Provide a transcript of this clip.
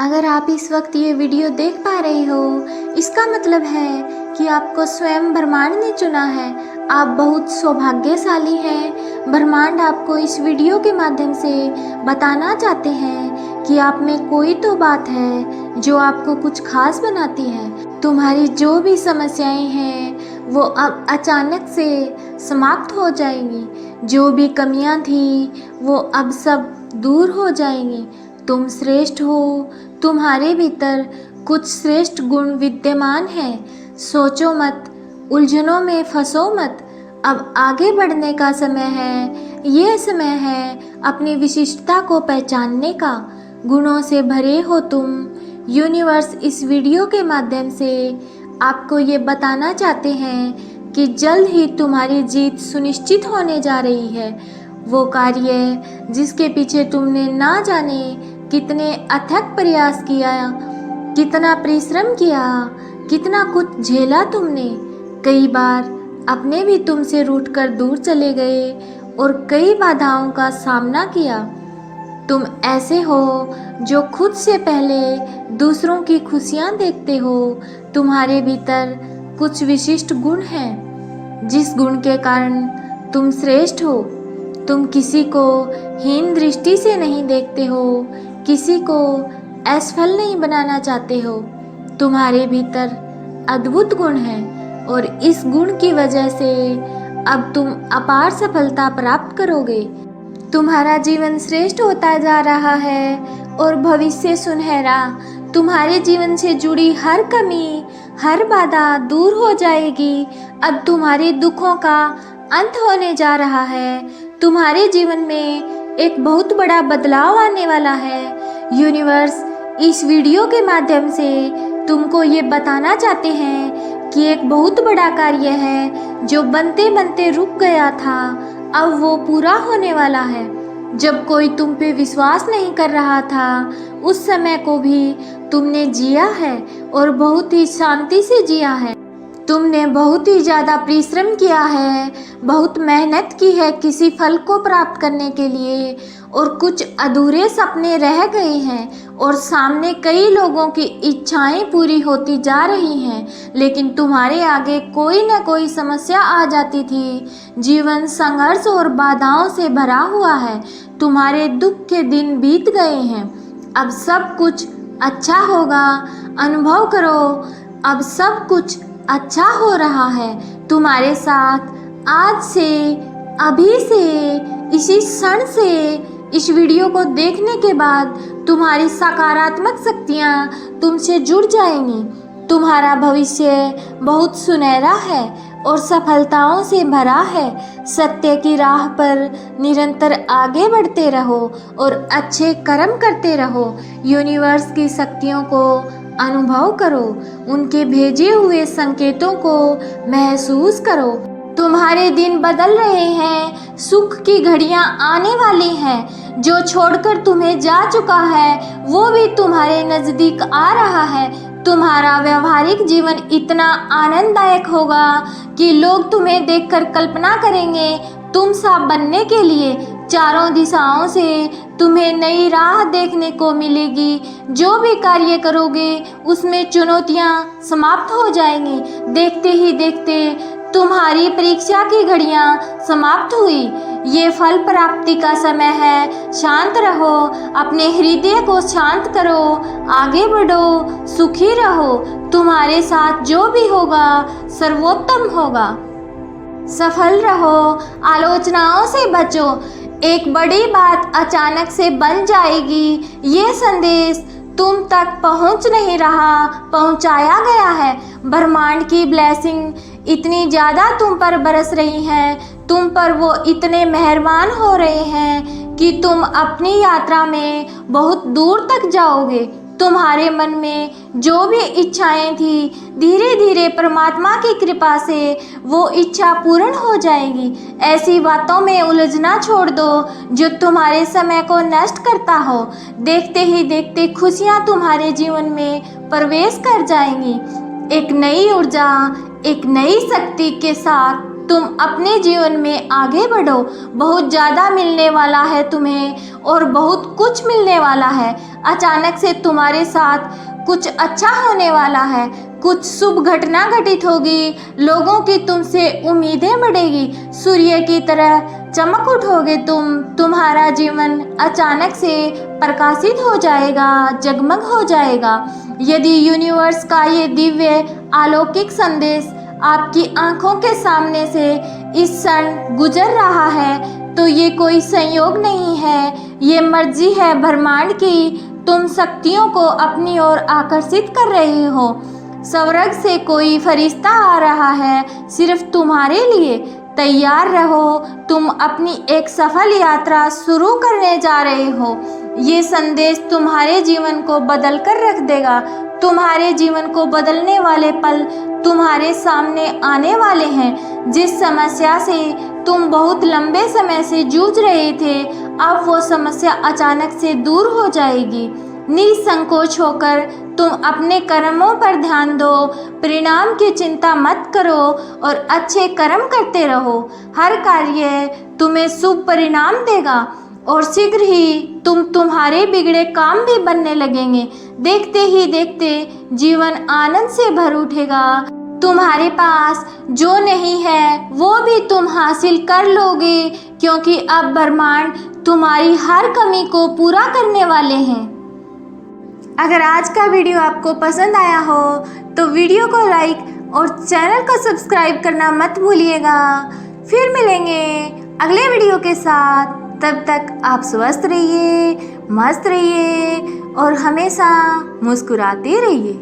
अगर आप इस वक्त ये वीडियो देख पा रहे हो, इसका मतलब है कि आपको स्वयं ब्रह्मांड ने चुना है। आप बहुत सौभाग्यशाली हैं। ब्रह्मांड आपको इस वीडियो के माध्यम से बताना चाहते हैं कि आप में कोई तो बात है जो आपको कुछ खास बनाती है। तुम्हारी जो भी समस्याएं हैं वो अब अचानक से समाप्त हो जाएंगी। जो भी कमियां थी वो अब सब दूर हो जाएंगी। तुम श्रेष्ठ हो। तुम्हारे भीतर कुछ श्रेष्ठ गुण विद्यमान हैं। सोचो मत, उलझनों में फंसो मत। अब आगे बढ़ने का समय है। ये समय है अपनी विशिष्टता को पहचानने का। गुणों से भरे हो तुम। यूनिवर्स इस वीडियो के माध्यम से आपको ये बताना चाहते हैं कि जल्द ही तुम्हारी जीत सुनिश्चित होने जा रही है। वो कार्य जिसके पीछे तुमने ना जाने कितने अथक प्रयास किया, कितना परिश्रम किया, कितना कुछ झेला तुमने। कई बार अपने भी तुमसे रूठकर दूर चले गए और कई बाधाओं का सामना किया। तुम ऐसे हो जो खुद से पहले दूसरों की खुशियां देखते हो। तुम्हारे भीतर कुछ विशिष्ट गुण हैं जिस गुण के कारण तुम श्रेष्ठ हो। तुम किसी को हीन दृष्टि से नहीं देखते हो, किसी को असफल नहीं बनाना चाहते हो। तुम्हारे भीतर अद्भुत गुण है और इस गुण की वजह से अब तुम अपार सफलता प्राप्त करोगे। तुम्हारा जीवन श्रेष्ठ होता जा रहा है और भविष्य सुनहरा। तुम्हारे जीवन से जुड़ी हर कमी, हर बाधा दूर हो जाएगी। अब तुम्हारे दुखों का अंत होने जा रहा है। तुम्हारे जीवन में एक बहुत बड़ा बदलाव आने वाला है। यूनिवर्स इस वीडियो के माध्यम से तुमको ये बताना चाहते हैं कि एक बहुत बड़ा कार्य है जो बनते बनते रुक गया था, अब वो पूरा होने वाला है। जब कोई तुम पे विश्वास नहीं कर रहा था, उस समय को भी तुमने जिया है और बहुत ही शांति से जिया है। तुमने बहुत ही ज़्यादा परिश्रम किया है, बहुत मेहनत की है किसी फल को प्राप्त करने के लिए, और कुछ अधूरे सपने रह गए हैं और सामने कई लोगों की इच्छाएं पूरी होती जा रही हैं, लेकिन तुम्हारे आगे कोई न कोई समस्या आ जाती थी। जीवन संघर्ष और बाधाओं से भरा हुआ है। तुम्हारे दुख के दिन बीत गए हैं। अब सब कुछ अच्छा होगा। अनुभव करो, अब सब कुछ अच्छा हो रहा है तुम्हारे साथ। आज से, अभी से, इसी क्षण से, इस वीडियो को देखने के बाद तुम्हारी सकारात्मक शक्तियाँ तुमसे जुड़ जाएंगी। तुम्हारा भविष्य बहुत सुनहरा है और सफलताओं से भरा है। सत्य की राह पर निरंतर आगे बढ़ते रहो और अच्छे कर्म करते रहो। यूनिवर्स की शक्तियों को अनुभव करो, उनके भेजे हुए संकेतों को महसूस करो। तुम्हारे दिन बदल रहे हैं। सुख की घड़ियां आने वाली हैं। जो छोड़कर तुम्हें जा चुका है वो भी तुम्हारे नज़दीक आ रहा है। तुम्हारा व्यवहारिक जीवन इतना आनंददायक होगा कि लोग तुम्हें देखकर कल्पना करेंगे तुम सा बनने के लिए। चारों दिशाओं से तुम्हें नई राह देखने को मिलेगी। जो भी कार्य करोगे उसमें चुनौतियां समाप्त हो जाएंगी। देखते ही देखते तुम्हारी परीक्षा की घड़ियां समाप्त हुई। ये फल प्राप्ति का समय है। शांत रहो, अपने हृदय को शांत करो, आगे बढ़ो, सुखी रहो। तुम्हारे साथ जो भी होगा सर्वोत्तम होगा। सफल रहो, आलोचनाओं से बचो। एक बड़ी बात अचानक से बन जाएगी। ये संदेश तुम तक पहुंच नहीं रहा, पहुंचाया गया है। ब्रह्मांड की ब्लेसिंग इतनी ज़्यादा तुम पर बरस रही हैं, तुम पर वो इतने मेहरबान हो रहे हैं कि तुम अपनी यात्रा में बहुत दूर तक जाओगे। तुम्हारे मन में जो भी इच्छाएं थी, धीरे धीरे परमात्मा की कृपा से वो इच्छा पूर्ण हो जाएगी। ऐसी बातों में उलझना छोड़ दो जो तुम्हारे समय को नष्ट करता हो। देखते ही देखते खुशियाँ तुम्हारे जीवन में प्रवेश कर जाएंगी। एक नई ऊर्जा, एक नई शक्ति के साथ तुम अपने जीवन में आगे बढ़ो। बहुत ज़्यादा मिलने वाला है तुम्हें और बहुत कुछ मिलने वाला है। अचानक से तुम्हारे साथ कुछ अच्छा होने वाला है, कुछ शुभ घटना घटित होगी, लोगों की तुमसे उम्मीदें बढ़ेगी, सूर्य की तरह चमक उठोगे तुम्हारा जीवन अचानक से प्रकाशित हो जाएगा, जगमग हो जाएगा। यदि यूनिवर्स का ये दिव्य अलौकिक संदेश आपकी आंखों के सामने से इस क्षण गुजर रहा है तो ये कोई संयोग नहीं है, ये मर्जी है ब्रह्मांड की। तुम शक्तियों को अपनी ओर आकर्षित कर रहे हो। स्वर्ग से कोई फरिश्ता आ रहा है सिर्फ तुम्हारे लिए। तैयार रहो, तुम अपनी एक सफल यात्रा शुरू करने जा रहे हो। ये संदेश तुम्हारे जीवन को बदल कर रख देगा। तुम्हारे जीवन को बदलने वाले पल तुम्हारे सामने आने वाले हैं। जिस समस्या से तुम बहुत लंबे समय से जूझ रहे थे, अब वो समस्या अचानक से दूर हो जाएगी। निसंकोच होकर तुम अपने कर्मों पर ध्यान दो, परिणाम की चिंता मत करो और अच्छे कर्म करते रहो। हर कार्य तुम्हें शुभ परिणाम देगा और शीघ्र ही तुम्हारे बिगड़े काम भी बनने लगेंगे। देखते ही देखते जीवन आनंद से भर उठेगा। तुम्हारे पास जो नहीं है वो भी तुम हासिल कर लोगे, क्योंकि अब ब्रह्मांड तुम्हारी हर कमी को पूरा करने वाले हैं। अगर आज का वीडियो आपको पसंद आया हो तो वीडियो को लाइक और चैनल को सब्सक्राइब करना मत भूलिएगा। फिर मिलेंगे अगले वीडियो के साथ। तब तक आप स्वस्थ रहिए, मस्त रहिए और हमेशा मुस्कुराते रहिए।